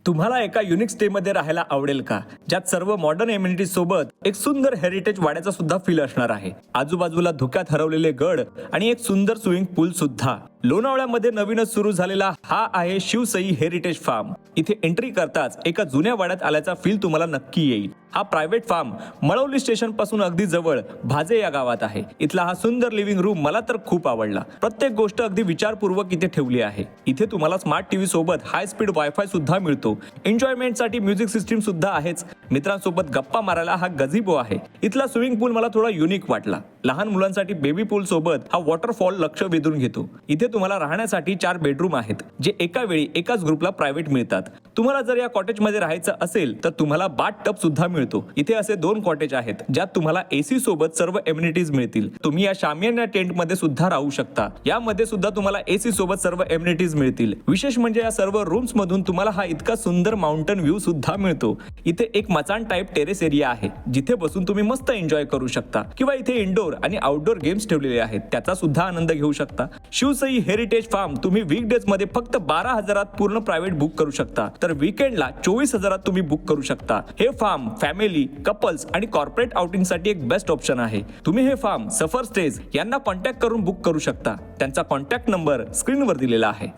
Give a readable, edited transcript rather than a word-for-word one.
तुम्हाला एका unique stay मध्ये राहायला आवडेल का, ज्यात सर्व मॉडर्न एम्युनिटीज सोबत एक सुंदर हेरिटेज वाड्याचा सुद्धा फील असणार आहे. आजूबाजूला धुक्यात हरवलेले गड आणि एक सुंदर स्विमिंग पूल सुद्धा. लोणावळ्यामध्ये नवीनच सुरू झालेला हा आहे शिवसई हेरिटेज फार्म. इथे एंट्री करताच एका जुन्या वाड्यात आल्याचा फील तुम्हाला नक्की येईल. हा प्रायव्हेट फार्म मळवली स्टेशन पासून अगदी जवळ भाजे या गावात आहे. इथला हा सुंदर लिव्हिंग रूम मला तर खूप आवडला. प्रत्येक गोष्ट अगदी विचारपूर्वक इथे ठेवली आहे. इथे तुम्हाला स्मार्ट टीव्ही सोबत हाय स्पीड वायफाय सुद्धा मिळतो. एन्जॉयमेंटसाठी म्युझिक सिस्टीम सुद्धा आहेच. मित्रांसोबत गप्पा मारायला हा गझिबो आहे. इथला स्विमिंग पूल मला थोडा युनिक वाटला. लहान मुलांसाठी बेबी पूल सोबत हा वॉटरफॉल लक्ष वेधून घेतो. इथे तुम्हाला राहण्यासाठी 4 बेडरूम आहेत, जे एका वेळी एकाच ग्रुपला प्रायव्हेट मिळतात. तुम्हाला जर या कॉटेज मध्ये राहायचं असेल तर तुम्हाला बाथ टब सुद्धा मिळतो. इथे असे 2 कॉटेज आहेत, ज्यात तुम्हाला एसी सोबत सर्व एम्युनिटीज मिळतील. तुम्ही या शामियाना टेंट मध्ये सुद्धा राहू शकता. यामध्ये सुद्धा तुम्हाला एसी सोबत सर्व एम्युनिटीज मिळतील. विशेष म्हणजे या सर्व रूम्स मधून तुम्हाला हा इतका सुंदर माउंटन व्ह्यू सुद्धा मिळतो. इथे एक मचान टाइप टेरेस एरिया आहे, जिथे बसून तुम्ही मस्त एन्जॉय करू शकता. किंवा इथे इंडोर आणि आउटडोर गेम्स ठेवलेले आहेत, त्याचा सुद्धा आनंद घेऊ शकता. शिवसई हेरिटेज फार्म तुम्ही वीकडेज मध्ये फक्त 12,000 पूर्ण प्रायव्हेट बुक करू शकता, तर वीकेंडला 24,000 तुम्ही बुक करू शकता. हे फार्म फॅमिली, कपल्स आणि कॉर्पोरेट आउटिंग साठी एक बेस्ट ऑप्शन आहे. तुम्ही हे फार्म सफर स्टेज यांना कॉन्टॅक्ट करून बुक करू शकता. त्यांचा कॉन्टॅक्ट नंबर स्क्रीनवर दिलेला आहे.